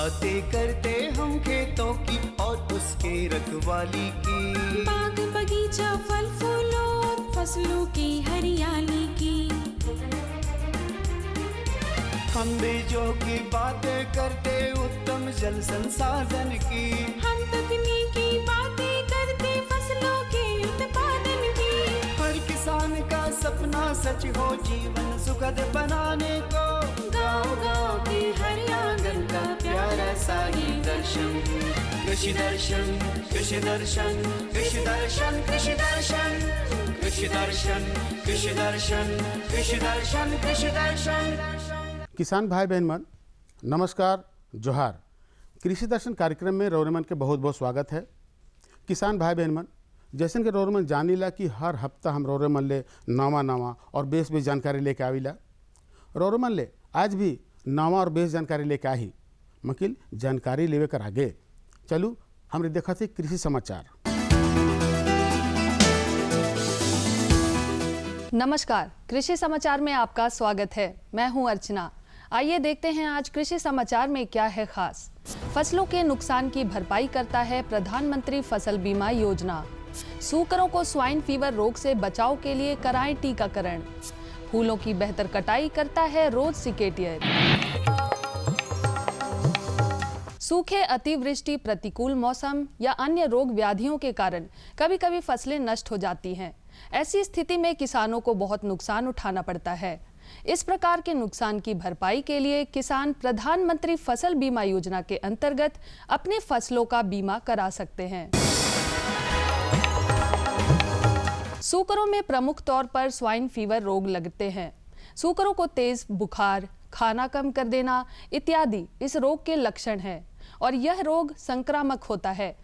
बातें करते हम खेतों की और उसके रखवाली की, बाग बगीचा फल फूलों और फसलों की हरियाली की। हम बीजों की बातें करते उत्तम जल संसाधन की, हम तकनीकी बातें करते फसलों के उत्पादन की। हर किसान का सपना सच हो जीवन सुखद बनाने को, गाँव-गाँव के हर आंगन का प्यारा सा ये दर्शन। कृषि दर्शन, कृषि दर्शन, कृषि दर्शन, कृषि दर्शन, कृषि दर्शन, कृषि दर्शन, कृषि दर्शन, कृषि दर्शन। किसान भाई बहन मन नमस्कार जोहार। कृषि दर्शन कार्यक्रम में रौरमन के बहुत बहुत स्वागत है। किसान भाई बहन मन जैसे कि रौरमन जानीला कि हर हफ्ता हम रौरमन ले नवा और बेस जानकारी लेके आविला। रौरमन ले आज भी नवा और बेस जानकारी लेके आई, मकिल जानकारी लेवे कर आगे चलू हमरे देखा थे कृषि समाचार। नमस्कार, कृषि समाचार में आपका स्वागत है। मैं हूं अर्चना। आइए देखते हैं आज कृषि समाचार में क्या है खास। फसलों के नुकसान की भरपाई करता है प्रधानमंत्री फसल बीमा योजना। सूकरों को स्वाइन फीवर रोग से बचाव के लिए कराएं टीकाकरण। फूलों की बेहतर कटाई करता है रोज सिकेटियर। सूखे, अतिवृष्टि, प्रतिकूल मौसम या अन्य रोग व्याधियों के कारण कभी कभी फसलें नष्ट हो जाती हैं। ऐसी स्थिति में किसानों को बहुत नुकसान उठाना पड़ता है। इस प्रकार के नुकसान की भरपाई के लिए किसान प्रधानमंत्री फसल बीमा योजना के अंतर्गत अपने फसलों का बीमा करा सकते हैं। सूकरों में प्रमुख तौर पर स्वाइन फीवर रोग लगते हैं। सूकरों को तेज बुखार, खाना कम कर देना इत्यादि इस रोग के लक्षण हैं और यह रोग संक्रामक होता है।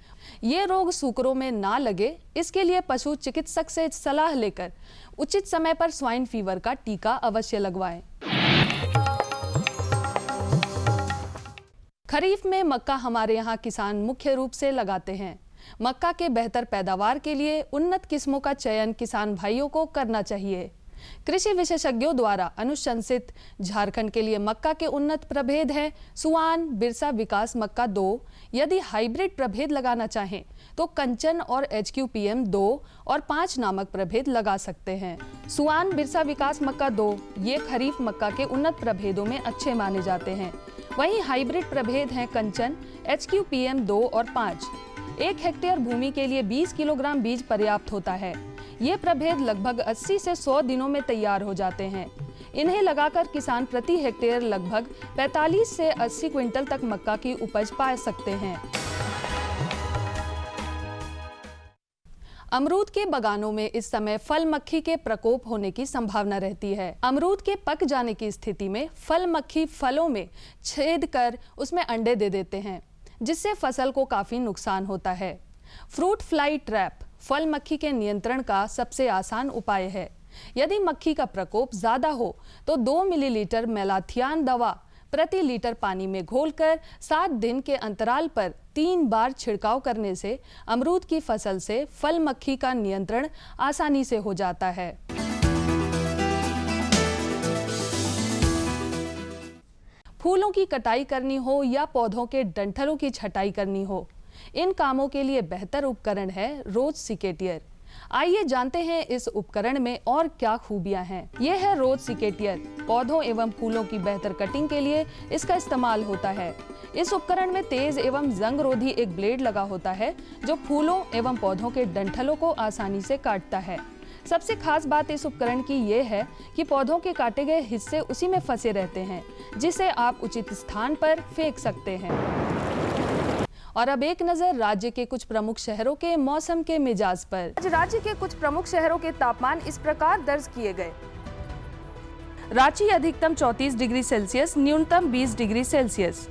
ये रोग सूकरों में ना लगे, इसके लिए पशु चिकित्सक से सलाह लेकर उचित समय पर स्वाइन फीवर का टीका अवश्य लगवाएं। खरीफ में मक्का हमारे यहाँ किसान मुख्य रूप से लगाते हैं। मक्का के बेहतर पैदावार के लिए उन्नत किस्मों का चयन किसान भाइयों को करना चाहिए। कृषि विशेषज्ञों द्वारा अनुशंसित झारखंड के लिए मक्का के उन्नत प्रभेद हैं सुआन, बिरसा विकास मक्का 2। यदि हाइब्रिड प्रभेद लगाना चाहें तो कंचन और HQPM 2 और 5 नामक प्रभेद लगा सकते हैं। सुआन, बिरसा विकास मक्का 2 ये खरीफ मक्का के उन्नत प्रभेदों में अच्छे माने जाते हैं। वहीं हाइब्रिड प्रभेद हैं कंचन, HQPM 2 और 5। 1 हेक्टेयर भूमि के लिए 20 किलोग्राम बीज पर्याप्त होता है। ये प्रभेद लगभग 80 से 100 दिनों में तैयार हो जाते हैं। इन्हें लगाकर किसान प्रति हेक्टेयर लगभग 45 से 80 क्विंटल तक मक्का की उपज पा सकते हैं। अमरूद के बागानों में इस समय फल मक्खी के प्रकोप होने की संभावना रहती है। अमरूद के पक जाने की स्थिति में फल मक्खी फलों में छेद कर उसमें अंडे दे देते हैं, जिससे फसल को काफी नुकसान होता है। फ्रूट फ्लाई ट्रैप फल मक्खी के नियंत्रण का सबसे आसान उपाय है। यदि मक्खी का प्रकोप ज्यादा हो तो 2 मिलीलीटर मेलाथियान दवा प्रति लीटर पानी में घोलकर 7 दिन के अंतराल पर 3 बार छिड़काव करने से अमरूद की फसल से फल मक्खी का नियंत्रण आसानी से हो जाता है। फूलों की कटाई करनी हो या पौधों के डंठलों की छटाई करनी हो, इन कामों के लिए बेहतर उपकरण है रोज सिकेटियर। आइए जानते हैं इस उपकरण में और क्या खूबियां हैं। यह है रोज सिकेटियर। पौधों एवं फूलों की बेहतर कटिंग के लिए इसका इस्तेमाल होता है। इस उपकरण में तेज एवं जंग रोधी एक ब्लेड लगा होता है जो फूलों एवं पौधों के डंठलों को आसानी से काटता है। सबसे खास बात इस उपकरण की ये है कि पौधों के काटे गए हिस्से उसी में फंसे रहते हैं, जिसे आप उचित स्थान पर फेंक सकते हैं। और अब एक नजर राज्य के कुछ प्रमुख शहरों के मौसम के मिजाज पर। आज राज्य के कुछ प्रमुख शहरों के तापमान इस प्रकार दर्ज किए गए। रांची अधिकतम 34 डिग्री सेल्सियस, न्यूनतम 20 डिग्री सेल्सियस।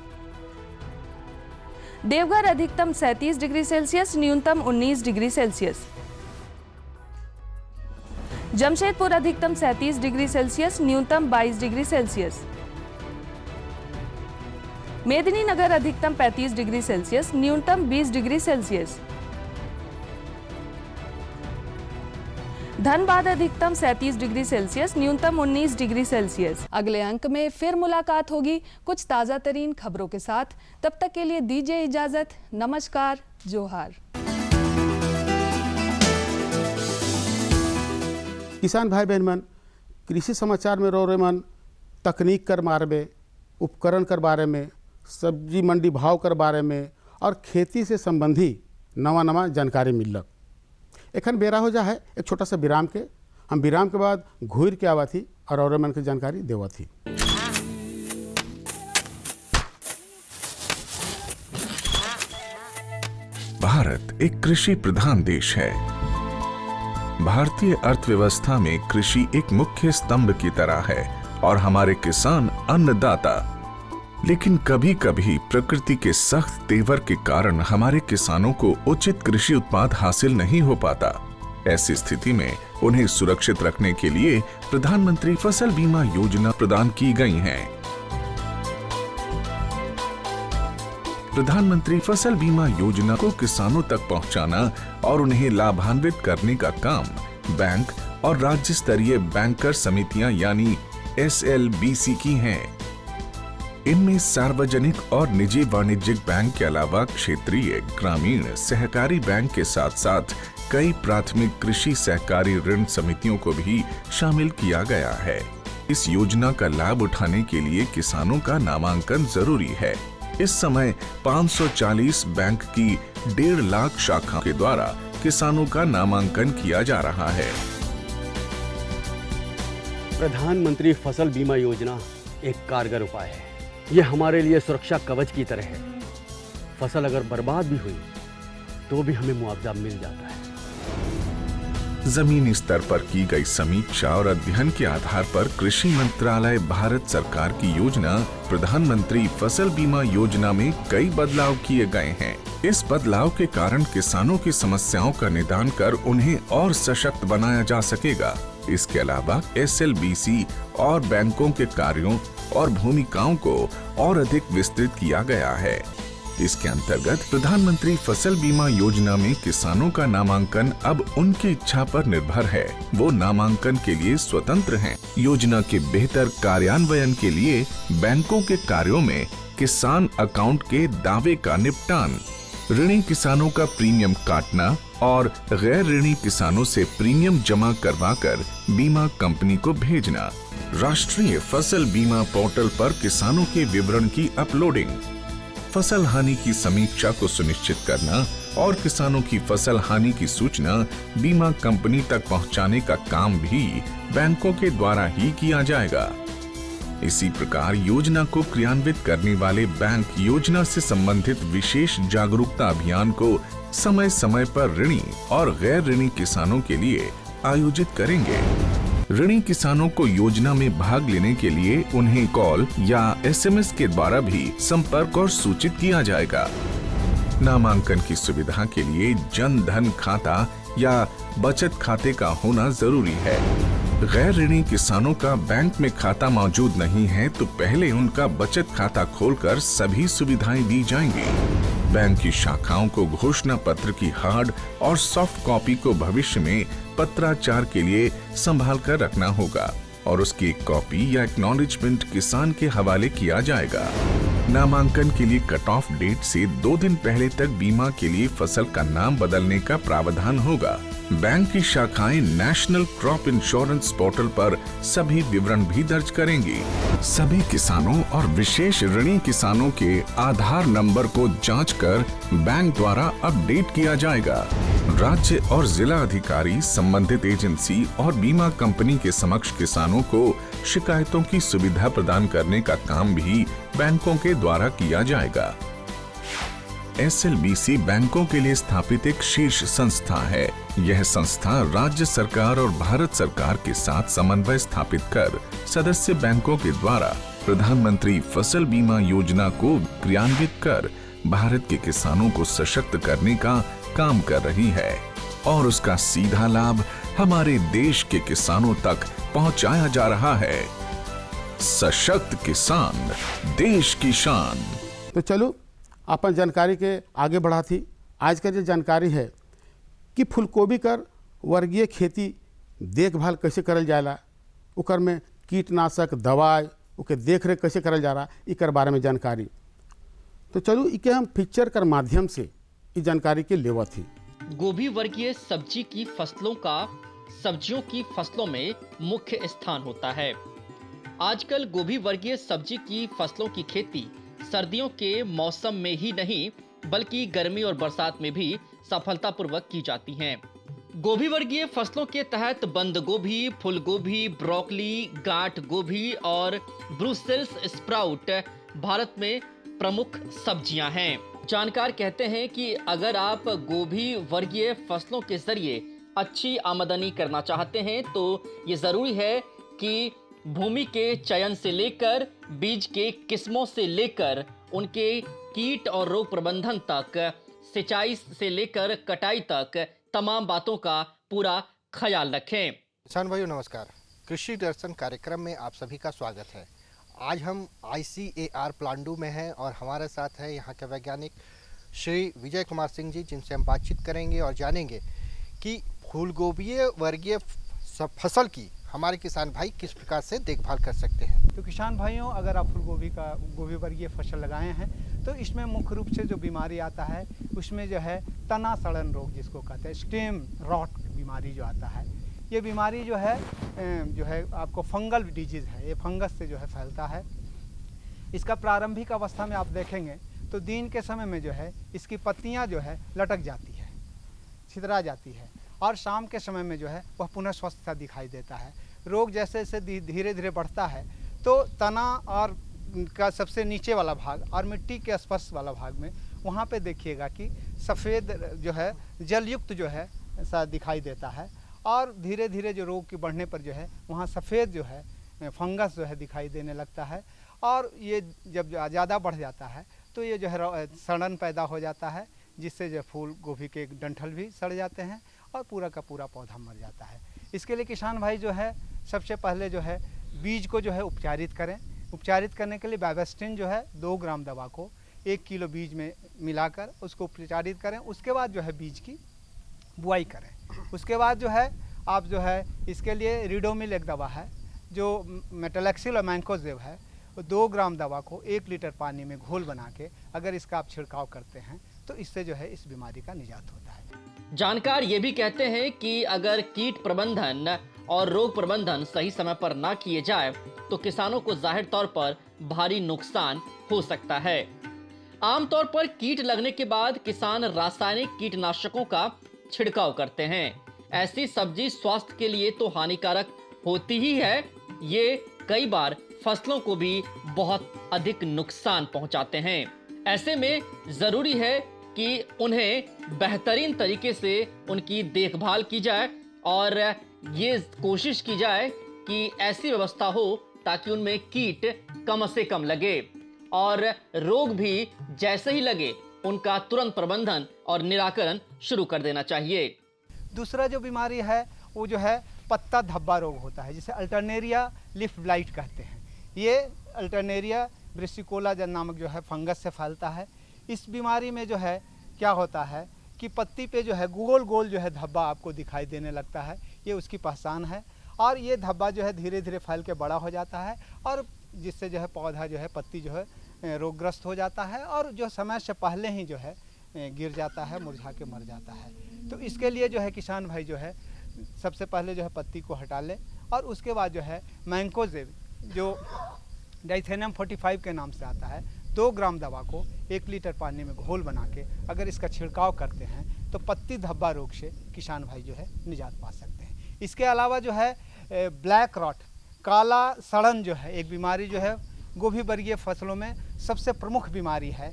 देवघर अधिकतम 37 डिग्री सेल्सियस, न्यूनतम 19 डिग्री सेल्सियस। जमशेदपुर अधिकतम 37 डिग्री सेल्सियस, न्यूनतम 22 डिग्री सेल्सियस। मेदिनीनगर अधिकतम 35 डिग्री सेल्सियस, न्यूनतम 20 डिग्री सेल्सियस। धनबाद अधिकतम 37 डिग्री सेल्सियस, न्यूनतम 19 डिग्री सेल्सियस। अगले अंक में फिर मुलाकात होगी कुछ ताज़ा तरीन खबरों के साथ। तब तक के लिए दीजिए इजाज़त। नमस्कार, जोहार। किसान भाई बहन मन, कृषि समाचार में रो मन तकनीक कर बारे में, उपकरण कर बारे में, सब्जी मंडी भाव कर बारे में और खेती से संबंधी नवा जानकारी मिलक। एखन बेरा हो जा है एक छोटा सा विराम के। हम विराम के बाद घूर के आवा थी और मन की जानकारी देवा थी। भारत एक कृषि प्रधान देश है। भारतीय अर्थव्यवस्था में कृषि एक मुख्य स्तंभ की तरह है और हमारे किसान अन्नदाता। लेकिन कभी कभी प्रकृति के सख्त तेवर के कारण हमारे किसानों को उचित कृषि उत्पाद हासिल नहीं हो पाता। ऐसी स्थिति में उन्हें सुरक्षित रखने के लिए प्रधानमंत्री फसल बीमा योजना प्रदान की गई है। प्रधानमंत्री फसल बीमा योजना को किसानों तक पहुंचाना और उन्हें लाभान्वित करने का काम बैंक और राज्य स्तरीय बैंकर समितियां यानी SLBC की हैं। इनमें सार्वजनिक और निजी वाणिज्यिक बैंक के अलावा क्षेत्रीय, ग्रामीण, सहकारी बैंक के साथ साथ कई प्राथमिक कृषि सहकारी ऋण समितियों को भी शामिल किया गया है। इस योजना का लाभ उठाने के लिए किसानों का नामांकन जरूरी है। इस समय 540 बैंक की 1.5 लाख शाखाओं के द्वारा किसानों का नामांकन किया जा रहा है। प्रधानमंत्री फसल बीमा योजना एक कारगर उपाय है। यह हमारे लिए सुरक्षा कवच की तरह है। फसल अगर बर्बाद भी हुई तो भी हमें मुआवजा मिल जाता है। जमीनी स्तर पर की गई समीक्षा और अध्ययन के आधार पर कृषि मंत्रालय भारत सरकार की योजना प्रधानमंत्री फसल बीमा योजना में कई बदलाव किए गए हैं। इस बदलाव के कारण किसानों की समस्याओं का निदान कर उन्हें और सशक्त बनाया जा सकेगा। इसके अलावा SLBC और बैंकों के कार्यों और भूमिकाओं को और अधिक विस्तृत किया गया है। इसके अंतर्गत प्रधानमंत्री फसल बीमा योजना में किसानों का नामांकन अब उनकी इच्छा पर निर्भर है। वो नामांकन के लिए स्वतंत्र हैं। योजना के बेहतर कार्यान्वयन के लिए बैंकों के कार्यों में किसान अकाउंट के दावे का निपटान, ऋणी किसानों का प्रीमियम काटना और गैर ऋणी किसानों से प्रीमियम जमा करवाकर बीमा कंपनी को भेजना, राष्ट्रीय फसल बीमा पोर्टल पर किसानों के विवरण की अपलोडिंग, फसल हानि की समीक्षा को सुनिश्चित करना और किसानों की फसल हानि की सूचना बीमा कंपनी तक पहुंचाने का काम भी बैंकों के द्वारा ही किया जाएगा। इसी प्रकार योजना को क्रियान्वित करने वाले बैंक योजना से संबंधित विशेष जागरूकता अभियान को समय समय पर ऋणी और गैर ऋणी किसानों के लिए आयोजित करेंगे। ऋणी किसानों को योजना में भाग लेने के लिए उन्हें कॉल या SMS के द्वारा भी संपर्क और सूचित किया जाएगा। नामांकन की सुविधा के लिए जन धन खाता या बचत खाते का होना जरूरी है। गैर ऋणी किसानों का बैंक में खाता मौजूद नहीं है तो पहले उनका बचत खाता खोलकर सभी सुविधाएं दी जाएंगी। बैंक की शाखाओं को घोषणा पत्र की हार्ड और सॉफ्ट कॉपी को भविष्य में पत्राचार के लिए संभाल कर रखना होगा और उसकी एक कॉपी या एक्नॉलेजमेंट किसान के हवाले किया जाएगा। नामांकन के लिए कट ऑफ डेट से 2 दिन पहले तक बीमा के लिए फसल का नाम बदलने का प्रावधान होगा। बैंक की शाखाएं नेशनल क्रॉप इंश्योरेंस पोर्टल पर सभी विवरण भी दर्ज करेंगी। सभी किसानों और विशेष ऋणी किसानों के आधार नंबर को जांचकर बैंक द्वारा अपडेट किया जाएगा। राज्य और जिला अधिकारी, संबंधित एजेंसी और बीमा कंपनी के समक्ष किसानों को शिकायतों की सुविधा प्रदान करने का काम भी बैंकों के द्वारा किया जाएगा। SLBC बैंकों के लिए स्थापित एक शीर्ष संस्था है। यह संस्था राज्य सरकार और भारत सरकार के साथ समन्वय स्थापित कर सदस्य बैंकों के द्वारा प्रधानमंत्री फसल बीमा योजना को क्रियान्वित कर भारत के किसानों को सशक्त करने का काम कर रही है और उसका सीधा लाभ हमारे देश के किसानों तक पहुंचाया जा रहा है। सशक्त किसान, देश की शान। तो चलो अपन जानकारी के आगे बढ़ा थी। आज का जो जानकारी है कि फूलगोभी कर वर्गीय खेती देखभाल कैसे करल जाला, ओकर में कीटनाशक दवाई ओके देख रेख कैसे करल जा रहा, इकर बारे में जानकारी। तो चलू इके हम पिक्चर कर माध्यम से इस जानकारी के लेवत ही। गोभी वर्गीय सब्जी की फसलों का सब्जियों की फसलों में मुख्य स्थान होता है। आजकल गोभी वर्गीय सब्जी की फसलों की खेती सर्दियों के मौसम में ही नहीं बल्कि गर्मी और बरसात में भी सफलतापूर्वक की जाती हैं। गोभी वर्गीय फसलों के तहत बंद गोभी, फूल गोभी, ब्रोकली, गांठ गोभी और ब्रुसेल्स स्प्राउट भारत में प्रमुख सब्जियां हैं। जानकार कहते हैं कि अगर आप गोभी वर्गीय फसलों के जरिए अच्छी आमदनी करना चाहते हैं तो ये जरूरी है कि भूमि के चयन से लेकर बीज के किस्मों से लेकर उनके कीट और रोग प्रबंधन तक, सिंचाई से लेकर कटाई तक तमाम बातों का पूरा ख्याल रखें। किसान भाइयों नमस्कार, कृषि दर्शन कार्यक्रम में आप सभी का स्वागत है। आज हम ICAR प्लांडू में हैं और हमारे साथ है यहाँ के वैज्ञानिक श्री विजय कुमार सिंह जी, जिनसे हम बातचीत करेंगे और जानेंगे कि फूलगोभी वर्गीय फसल की हमारे किसान भाई किस प्रकार से देखभाल कर सकते हैं। तो किसान भाइयों, अगर आप गोभी वर्गीय फसल लगाए हैं तो इसमें मुख्य रूप से जो बीमारी आता है उसमें जो है तना सड़न रोग जिसको कहते हैं, स्टेम रॉट बीमारी जो आता है, ये बीमारी जो है आपको फंगल डिजीज़ है, ये फंगस से जो है फैलता है। इसका प्रारंभिक अवस्था में आप देखेंगे तो दिन के समय में जो है इसकी पत्तियां जो है लटक जाती है, छितरा जाती है और शाम के समय में जो है वह पुनः स्वस्थ सा दिखाई देता है। रोग जैसे जैसे धीरे धीरे बढ़ता है तो तना और का सबसे नीचे वाला भाग और मिट्टी के स्पर्श वाला भाग में वहाँ पे देखिएगा कि सफ़ेद जो है जलयुक्त जो है ऐसा दिखाई देता है और धीरे धीरे जो रोग के बढ़ने पर जो है वहाँ सफ़ेद जो है फंगस जो है दिखाई देने लगता है और ये जब ज़्यादा बढ़ जाता है तो ये जो है सड़न पैदा हो जाता है, जिससे जो फूल गोभी के डंठल भी सड़ जाते हैं और पूरा का पूरा पौधा मर जाता है। इसके लिए किसान भाई जो है सबसे पहले जो है बीज को जो है उपचारित करें। उपचारित करने के लिए बैवेस्टिन जो है 2 ग्राम दवा को 1 किलो बीज में मिलाकर उसको उपचारित करें। उसके बाद जो है बीज की बुआई करें। उसके बाद जो है आप जो है इसके लिए रिडोमिल एक दवा है जो मेटलैक्सिल और मैंकोजेब है, 2 ग्राम दवा को 1 लीटर पानी में घोल बना के अगर इसका आप छिड़काव करते हैं तो इससे जो है इस बीमारी का निजात होता है। जानकार ये भी कहते हैं कि अगर कीट प्रबंधन और रोग प्रबंधन सही समय पर ना किए जाए तो किसानों को जाहिर तौर पर भारी नुकसान हो सकता है। आमतौर पर कीट लगने के बाद किसान रासायनिक कीटनाशकों का छिड़काव करते हैं। ऐसी सब्जी स्वास्थ्य के लिए तो हानिकारक होती ही है, ये कई बार फसलों को भी बहुत अधिक नुकसान पहुंचाते हैं। ऐसे में जरूरी है कि उन्हें बेहतरीन तरीके से उनकी देखभाल की जाए और ये कोशिश की जाए कि ऐसी व्यवस्था हो ताकि उनमें कीट कम से कम लगे और रोग भी जैसे ही लगे उनका तुरंत प्रबंधन और निराकरण शुरू कर देना चाहिए। दूसरा जो बीमारी है वो जो है पत्ता धब्बा रोग होता है, जिसे अल्टरनेरिया लीफ ब्लाइट कहते हैं। ये अल्टरनेरिया ब्रिसिकोला नामक जो है फंगस से फैलता है। इस बीमारी में जो है क्या होता है कि पत्ती पे जो है गोल गोल जो है धब्बा आपको दिखाई देने लगता है, ये उसकी पहचान है और ये धब्बा जो है धीरे धीरे फैल के बड़ा हो जाता है और जिससे जो है पौधा जो है पत्ती जो है रोगग्रस्त हो जाता है और जो समय से पहले ही जो है गिर जाता है, मुरझा के मर जाता है। तो इसके लिए जो है किसान भाई जो है सबसे पहले जो है पत्ती को हटा ले और उसके बाद जो है मैंकोजेब जो डाइथेनियम 45 के नाम से आता है, 2 ग्राम दवा को 1 लीटर पानी में घोल बना के अगर इसका छिड़काव करते हैं तो पत्ती धब्बा रोग से किसान भाई जो है निजात पा सकते हैं। इसके अलावा जो है ब्लैक रॉट काला सड़न जो है एक बीमारी जो है गोभी वर्गीय फसलों में सबसे प्रमुख बीमारी है।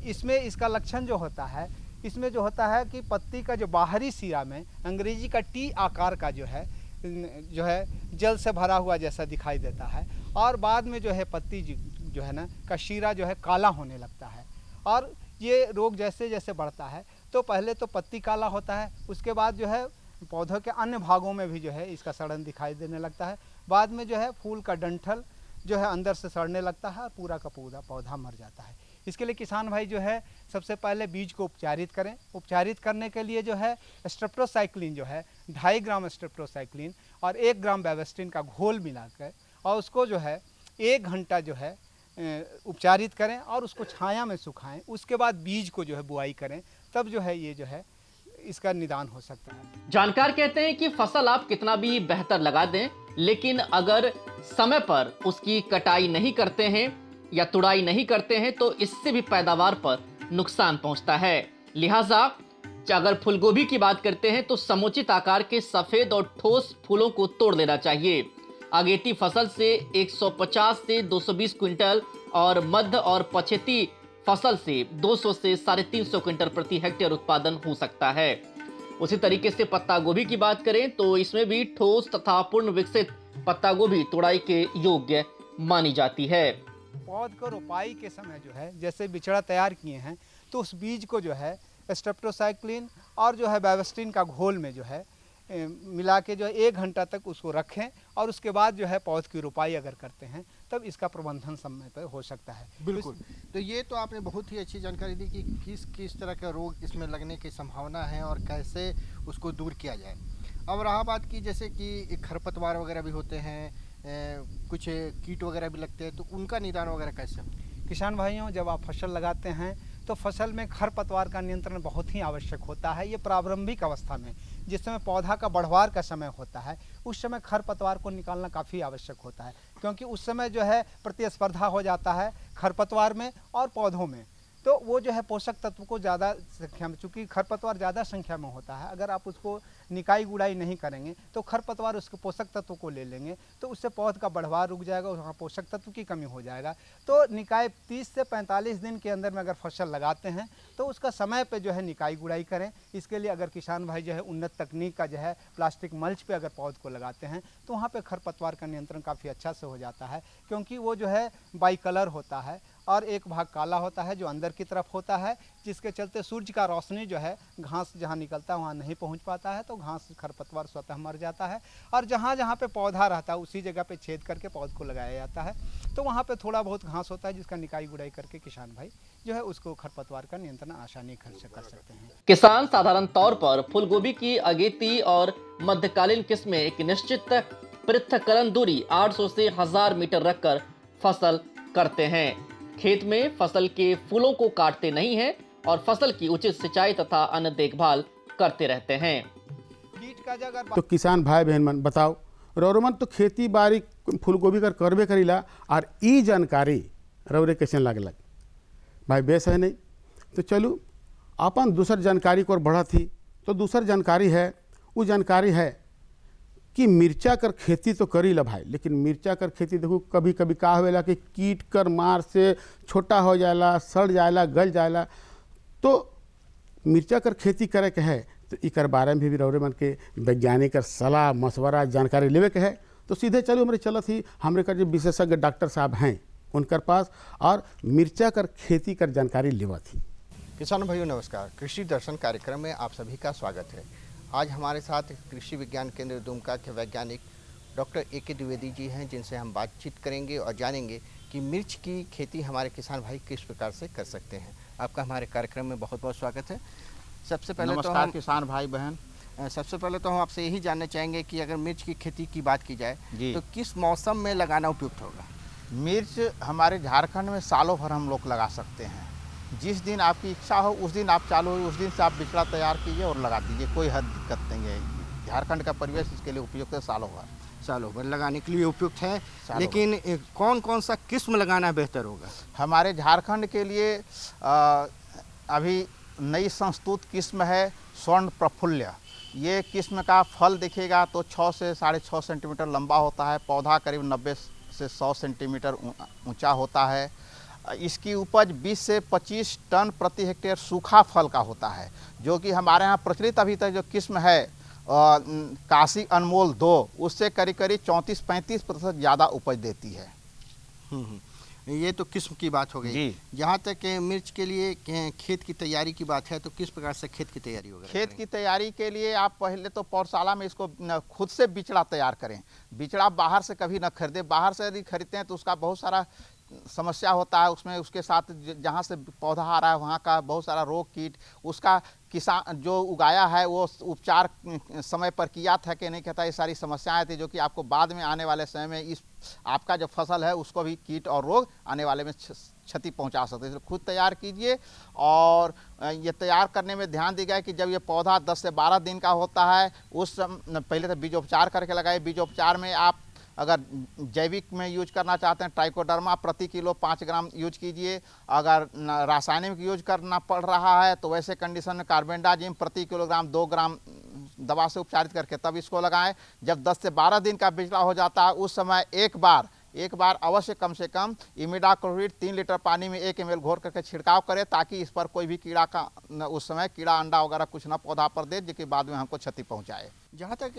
इसमें इसका लक्षण जो होता है, इसमें जो होता है कि पत्ती का जो बाहरी सिरा में अंग्रेजी का टी आकार का जो है जल से भरा हुआ जैसा दिखाई देता है और बाद में जो है पत्ती जो है ना का शीरा जो है काला होने लगता है और ये रोग जैसे जैसे बढ़ता है तो पहले तो पत्ती काला होता है, उसके बाद जो है पौधों के अन्य भागों में भी जो है इसका सड़न दिखाई देने लगता है। बाद में जो है फूल का डंठल जो है अंदर से सड़ने लगता है और पूरा का पूरा पौधा मर जाता है। इसके लिए किसान भाई जो है सबसे पहले बीज को उपचारित करें। उपचारित करने के लिए जो है स्ट्रेप्टोसाइक्लिन जो है 2.5 ग्राम स्ट्रेप्टोसाइक्लिन और 1 ग्राम बेवेस्टिन का घोल मिलाकर और उसको जो है 1 घंटा जो है उपचारित करें और उसको छाया में सुखाएं। उसके बाद बीज को जो है बुआई करें, तब जो है ये जो है इसका निदान हो सकता है। जानकार कहते हैं कि फसल आप कितना भी बेहतर लगा दें, लेकिन अगर समय पर उसकी कटाई नहीं करते हैं या तुड़ाई नहीं करते हैं तो इससे भी पैदावार पर नुकसान पहुंचता है। लिहाजा अगर फूलगोभी की बात करते हैं तो समुचित आकार के सफेद और ठोस फूलों को तोड़ लेना चाहिए। अगेती फसल से 150 से 220 क्विंटल और मध्य और पछेती फसल से 200 से 350 क्विंटल प्रति हेक्टेयर उत्पादन हो सकता है। उसी तरीके से पत्ता गोभी की बात करें तो इसमें भी ठोस तथा पूर्ण विकसित पत्ता गोभी तुड़ाई के योग्य मानी जाती है। पौध को रोपाई के समय जो है जैसे बिचड़ा तैयार किए हैं तो उस बीज को जो है स्ट्रेप्टोसाइक्लिन और जो है बेवेस्टिन का घोल में जो है मिला के जो है 1 घंटा तक उसको रखें और उसके बाद जो है पौध की रोपाई अगर करते हैं तब इसका प्रबंधन समय पर हो सकता है। बिल्कुल। तो ये तो आपने बहुत ही अच्छी जानकारी दी कि किस किस तरह का रोग इसमें लगने की संभावना है और कैसे उसको दूर किया जाए। अब रहा बात की जैसे कि खरपतवार वगैरह भी होते हैं, कुछ कीट वगैरह भी लगते हैं, तो उनका निदान वगैरह कैसे? किसान भाइयों, जब आप फसल लगाते हैं तो फसल में खरपतवार का नियंत्रण बहुत ही आवश्यक होता है। ये प्रारंभिक अवस्था में जिस समय पौधा का बढ़वार का समय होता है उस समय खरपतवार को निकालना काफ़ी आवश्यक होता है, क्योंकि उस समय जो है प्रतिस्पर्धा हो जाता है खरपतवार में और पौधों में। तो वो जो है पोषक तत्व को ज़्यादा संख्या में, चूँकि खरपतवार ज़्यादा संख्या में होता है, अगर आप उसको निकाई गुड़ाई नहीं करेंगे तो खरपतवार उसके पोषक तत्व को ले लेंगे तो उससे पौध का बढ़वार रुक जाएगा, वहाँ पोषक तत्व की कमी हो जाएगा। तो निकाई 30 से 45 दिन के अंदर में अगर फसल लगाते हैं तो उसका समय पे जो है निकाई गुड़ाई करें। इसके लिए अगर किसान भाई जो है उन्नत तकनीक का जो है प्लास्टिक मल्च पे अगर पौध को लगाते हैं तो वहाँ पे खरपतवार का नियंत्रण काफ़ी अच्छा से हो जाता है, क्योंकि वो जो है बाई कलर होता है और एक भाग काला होता है जो अंदर की तरफ होता है, जिसके चलते सूर्य का रोशनी जो है घास जहाँ निकलता है वहाँ नहीं पहुँच पाता है, तो घास खरपतवार स्वतः मर जाता है। और जहाँ जहाँ पे पौधा रहता है उसी जगह पे छेद करके पौध को लगाया जाता है, तो वहाँ पे थोड़ा बहुत घास होता है जिसका निकाई गुड़ाई करके किसान भाई जो है उसको खरपतवार का नियंत्रण आसानी कर सकते हैं। किसान साधारण तौर पर फूलगोभी की अगेती और मध्यकालीन किस्में एक निश्चित पृथक्करण दूरी 800 से 1000 मीटर रखकर फसल करते हैं। खेत में फसल के फूलों को काटते नहीं हैं और फसल की उचित सिंचाई तथा अन्य देखभाल करते रहते हैं। कीट का जगह तो किसान भाई बहन मन बताओ, रौरमन तो खेती बाड़ी फूलगोभी कर करबे करीला और ई जानकारी रौरे कैसे लागलक भाई? बेस है नहीं तो चलू अपन दूसर जानकारी को बढ़ा थी। तो दूसर जानकारी है, वो जानकारी है कि मिर्चा कर खेती तो करी ला भाई, लेकिन मिर्चा कर खेती देखो कभी कभी का होवेला कि कीट कर मार से छोटा हो जाएला, सड़ जाएला, गल जाएला। तो मिर्चा कर खेती करे के है तो इकर बारे में भी रौरे मन के वैज्ञानिक सलाह मशवरा जानकारी लेवे के है। तो सीधे चलो हमारे चलत ही हमारे कर जो विशेषज्ञ डॉक्टर साहब हैं उनकर पास और मिर्चा कर खेती कर जानकारी लेवा थी। किसान भाइयों नमस्कार, कृषि दर्शन कार्यक्रम में आप सभी का स्वागत है। आज हमारे साथ कृषि विज्ञान केंद्र दुमका के वैज्ञानिक डॉक्टर ए.के. द्विवेदी जी हैं, जिनसे हम बातचीत करेंगे और जानेंगे कि मिर्च की खेती हमारे किसान भाई किस प्रकार से कर सकते हैं। आपका हमारे कार्यक्रम में बहुत बहुत स्वागत है। सबसे पहले नमस्कार तो किसान भाई बहन। सबसे पहले तो हम आपसे यही जानना चाहेंगे कि अगर मिर्च की खेती की बात की जाए जी। तो किस मौसम में लगाना उपयुक्त होगा? मिर्च हमारे झारखंड में सालों भर हम लोग लगा सकते हैं। जिस दिन आपकी इच्छा हो उस दिन आप चालू हो, उस दिन से आप बिचड़ा तैयार कीजिए और लगा दीजिए, कोई हद दिक्कत नहीं है। झारखंड का परिवेश इसके लिए उपयुक्त है, सालों भर लगाने के लिए उपयुक्त है। लेकिन कौन कौन सा किस्म लगाना बेहतर होगा? हमारे झारखंड के लिए अभी नई संस्तुत किस्म है स्वर्ण प्रफुल्य। ये किस्म का फल देखिएगा तो 6 से 6.5 सेंटीमीटर लंबा होता है, पौधा करीब 90 से 100 सेंटीमीटर ऊंचा होता है। इसकी उपज 20 से 25 टन प्रति हेक्टेयर सूखा फल का होता है, जो कि हमारे यहाँ प्रचलित अभी तक जो किस्म है काशी अनमोल 2 उससे करीब 34-35% ज़्यादा उपज देती है। ये तो किस्म की बात हो गई जी। जहाँ तक मिर्च के लिए खेत की तैयारी की बात है तो किस प्रकार से खेत की तैयारी होगा? खेत की तैयारी के लिए आप पहले तो पौधशाला में इसको खुद से बिचड़ा तैयार करें। बिचड़ा बाहर से कभी न खरीदें। बाहर से यदि खरीदते हैं तो उसका बहुत सारा समस्या होता है उसमें, उसके साथ जहाँ से पौधा आ रहा है वहाँ का बहुत सारा रोग कीट, उसका किसान जो उगाया है वो उपचार समय पर किया था कि नहीं कहता, ये सारी समस्याएं थी जो कि आपको बाद में आने वाले समय में इस आपका जो फसल है उसको भी कीट और रोग आने वाले में क्षति पहुंचा सकते हैं। इसलिए खुद तैयार कीजिए, और ये तैयार करने में ध्यान दिया है कि जब ये पौधा 10 से 12 दिन का होता है उस पहले तो बीजोपचार करके लगाइए। बीजोपचार में आप अगर जैविक में यूज करना चाहते हैं ट्राइकोडर्मा प्रति किलो 5 ग्राम यूज कीजिए। अगर रासायनिक यूज करना पड़ रहा है तो वैसे कंडीशन में कार्बेंडाजिम प्रति किलोग्राम 2 ग्राम दवा से उपचारित करके तब इसको लगाएं। जब 10 से 12 दिन का बिचड़ा हो जाता है उस समय एक बार अवश्य कम से कम इमिडाक्लोप्रिड 3 लीटर पानी में 1 ml घोर करके छिड़काव करें, ताकि इस पर कोई भी कीड़ा का उस समय कीड़ा अंडा वगैरह कुछ ना पौधा पर दे जो कि बाद में हमको क्षति पहुंचाए। जहाँ तक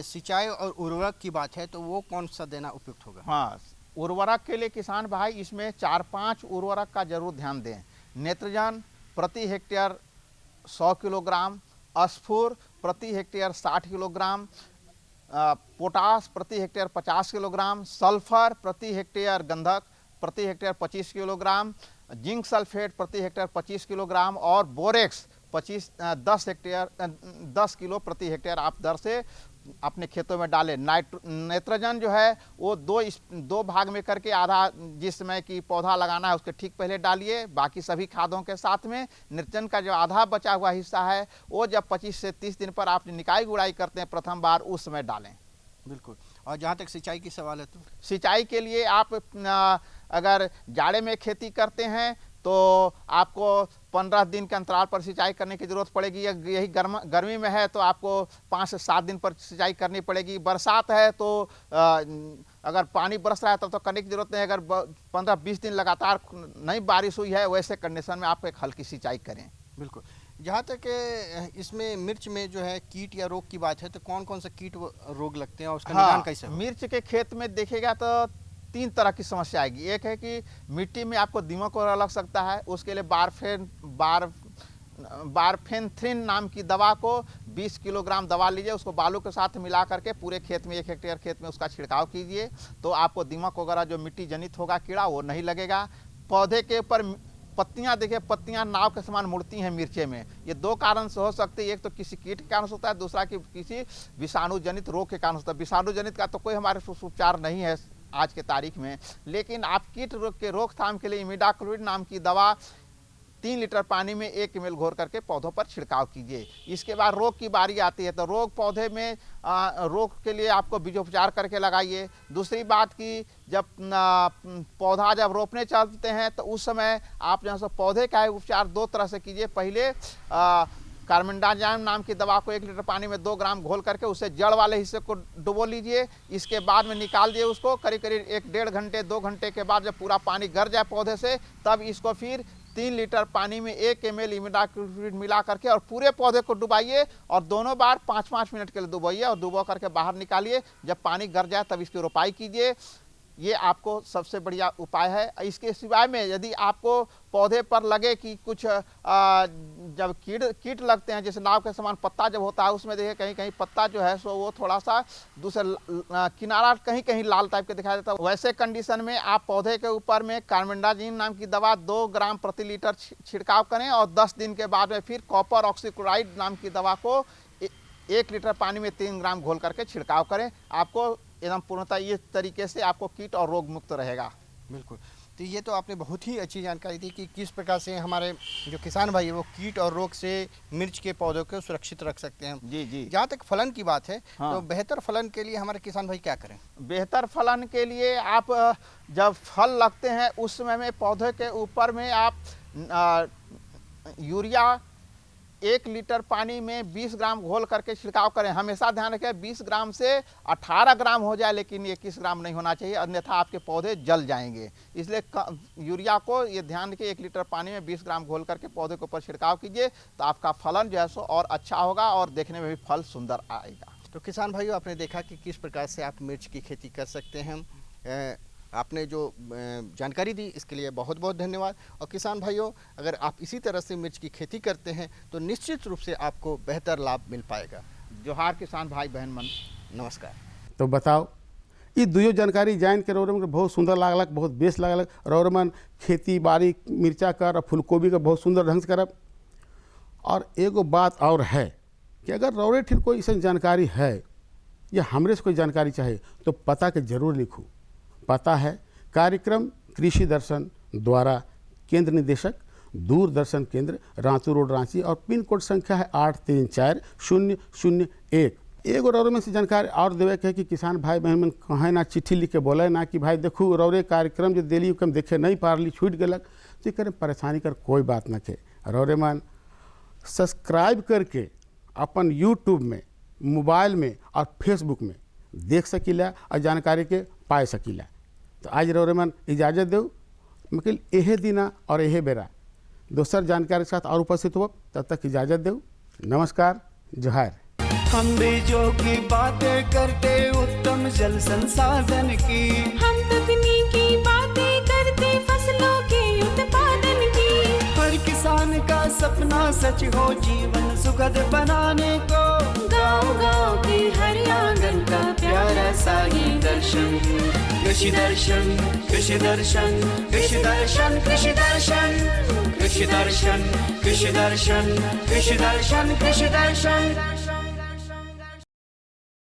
सिंचाई और उर्वरक की बात है तो वो कौन सा देना उपयुक्त होगा? हाँ, उर्वरक के लिए किसान भाई इसमें 4-5 उर्वरक का जरूर ध्यान दें। नेत्रजन प्रति हेक्टेयर 100 किलोग्राम, स्फूर प्रति हेक्टेयर 60 किलोग्राम, पोटास प्रति हेक्टेयर 50 किलोग्राम, सल्फर प्रति हेक्टेयर गंधक प्रति हेक्टेयर 25 किलोग्राम, जिंक सल्फेट प्रति हेक्टेयर 25 किलोग्राम और बोरेक्स 10 किलो प्रति हेक्टेयर आप दर से अपने खेतों में डालें। नाइट्रोजन जो है वो दो भाग में करके आधा जिस समय की पौधा लगाना है उसके ठीक पहले डालिए, बाकी सभी खादों के साथ में नाइट्रोजन का जो आधा बचा हुआ हिस्सा है वो जब 25 से 30 दिन पर आप निकाई गुड़ाई करते हैं प्रथम बार उस समय डालें। बिल्कुल। और जहाँ तक सिंचाई की सवाल है तो सिंचाई के लिए आप अगर जाड़े में खेती करते हैं तो आपको 15 दिन के अंतराल पर सिंचाई करने की ज़रूरत पड़ेगी। यही गर्मी में है तो आपको 5 से 7 दिन पर सिंचाई करनी पड़ेगी। बरसात है तो अगर पानी बरस रहा है तब तो करने की ज़रूरत नहीं। अगर 15-20 दिन लगातार नहीं बारिश हुई है वैसे कंडीशन में आप एक हल्की सिंचाई करें। बिल्कुल। जहाँ तक इसमें मिर्च में जो है कीट या रोग की बात है तो कौन कौन सा कीट रोग लगते हैं और उसका निदान कैसे होगा? मिर्च के खेत में देखिएगा तो 3 तरह की समस्या आएगी। एक है कि मिट्टी में आपको दीमक वगैरह लग सकता है, उसके लिए बारफेनथ्रिन नाम की दवा को 20 किलोग्राम दवा लीजिए, उसको बालू के साथ मिला करके पूरे खेत में 1 हेक्टेयर खेत में उसका छिड़काव कीजिए, तो आपको दीमक वगैरह जो मिट्टी जनित होगा कीड़ा वो नहीं लगेगा। पौधे के ऊपर पत्तियां देखिए, पत्तियां नाव के समान मुड़ती हैं मिर्चे में। ये 2 कारण से हो सकती है, एक तो किसी कीट के कारण होता है, दूसरा कि किसी विषाणु जनित रोग के कारण होता है। विषाणु जनित का तो कोई हमारे उपचार नहीं है आज के तारीख में, लेकिन आप कीट रोग के रोकथाम के लिए इमिडाक्लोप्रिड नाम की दवा 3 लीटर पानी में 1 ml घोर करके पौधों पर छिड़काव कीजिए। इसके बाद रोग की बारी आती है तो रोग पौधे में रोग के लिए आपको बीजोपचार करके लगाइए। दूसरी बात कि जब पौधा जब रोपने चलते हैं तो उस समय आप जो है पौधे का उपचार 2 तरह से कीजिए। पहले कार्बेंडाजिम नाम की दवा को 1 लीटर पानी में 2 ग्राम घोल करके उसे जड़ वाले हिस्से को डुबो लीजिए। इसके बाद में निकाल दिए उसको, करीब 1-1.5 घंटे 2 घंटे के बाद जब पूरा पानी गर जाए पौधे से, तब इसको फिर 3 लीटर पानी में 1 ml इमिडाक्लोप्रिड मिला करके और पूरे पौधे को डुबाइए और दोनों बार 5-5 मिनट के लिए डुबोइए और डुबो करके बाहर निकालिए। जब पानी गर जाए तब इसकी रोपाई कीजिए। ये आपको सबसे बढ़िया उपाय है। इसके सिवाय में यदि आपको पौधे पर लगे कि कुछ जब कीट लगते हैं, जैसे नाव के समान पत्ता जब होता है उसमें देखिए कहीं कहीं पत्ता जो है सो वो थोड़ा सा दूसरे किनारा कहीं कहीं लाल टाइप के दिखाई देता है, वैसे कंडीशन में आप पौधे के ऊपर में कार्बेंडाजिम नाम की दवा 2 ग्राम प्रति लीटर छिड़काव करें और 10 दिन के बाद में फिर कॉपर ऑक्सीक्लोराइड नाम की दवा को 1 लीटर पानी में 3 ग्राम घोल करके छिड़काव करें। आपको एकदम पूर्णतः ये तरीके से आपको कीट और रोग मुक्त रहेगा। बिल्कुल। तो ये तो आपने बहुत ही अच्छी जानकारी दी कि किस प्रकार से हमारे जो किसान भाई है वो कीट और रोग से मिर्च के पौधों को सुरक्षित रख सकते हैं। जी जी। जहाँ तक फलन की बात है हाँ। तो बेहतर फलन के लिए हमारे किसान भाई क्या करें? बेहतर फलन के लिए आप जब फल लगते हैं उस समय में पौधे के ऊपर में आप यूरिया 1 लीटर पानी में 20 ग्राम घोल करके छिड़काव करें। हमेशा ध्यान रखें 20 ग्राम से 18 ग्राम हो जाए, लेकिन 21 ग्राम नहीं होना चाहिए, अन्यथा आपके पौधे जल जाएंगे। इसलिए यूरिया को ये ध्यान रखें 1 लीटर पानी में 20 ग्राम घोल करके पौधे के ऊपर छिड़काव कीजिए, तो आपका फलन जो है सो और अच्छा होगा और देखने में भी फल सुंदर आएगा। तो किसान भाइयों, आपने देखा कि किस प्रकार से आप मिर्च की खेती कर सकते हैं। आपने जो जानकारी दी इसके लिए बहुत बहुत धन्यवाद। और किसान भाइयों, अगर आप इसी तरह से मिर्च की खेती करते हैं तो निश्चित रूप से आपको बेहतर लाभ मिल पाएगा। जोहार किसान भाई बहन मन, नमस्कार। तो बताओ ये दुयो जानकारी जान के रौरे मन के बहुत सुंदर लागलक, बहुत बेस लागलक। रौरे मन खेती बाड़ी मिर्चा कर और फूलगोभी का बहुत सुंदर ढंग से करब। और एगो बात और है कि अगर रौरे ठीक कोई ऐसा जानकारी है या हमरे से कोई जानकारी चाहे तो पता के जरूर लिखूँ। पता है कार्यक्रम कृषि दर्शन द्वारा केंद्र निदेशक दूरदर्शन केंद्र रांची रोड रांची और पिन कोड संख्या है 834001। एगो रौरे में से जानकारी और देवे के है कि किसान भाई बहन मन कहें ना चिट्ठी लिख के बोले ना कि भाई देखू रौरे कार्यक्रम जो दिली हम देखे नहीं पारली छूट गलक, तो करे परेशानी कर कोई बात ना के। रौरे मन सब्सक्राइब करके अपन यूट्यूब में, मोबाइल में और फेसबुक में देख सकीला और जानकारी के पाए सकीला। तो आज रौरे मन इजाज़त दो, मतलब यह दिना और यह बेरा दोसर जानकारी के साथ और उपस्थित हो। तब तक इजाज़त दो, नमस्कार, जोहार। हम बीजों की बातें करते उत्तम जल संसाधन की, हम तकनीकी बातें करते फसलों के उत्पादन की। हर किसान का सपना सच हो जीवन सुखद बनाने को, गाँव-गाँव के हर आंगन का प्यारा सा ये दर्शन। कृषि दर्शन, कृषि दर्शन, कृषि दर्शन, कृषि दर्शन, कृषि दर्शन, कृषि दर्शन, कृषि दर्शन, कृषि दर्शन।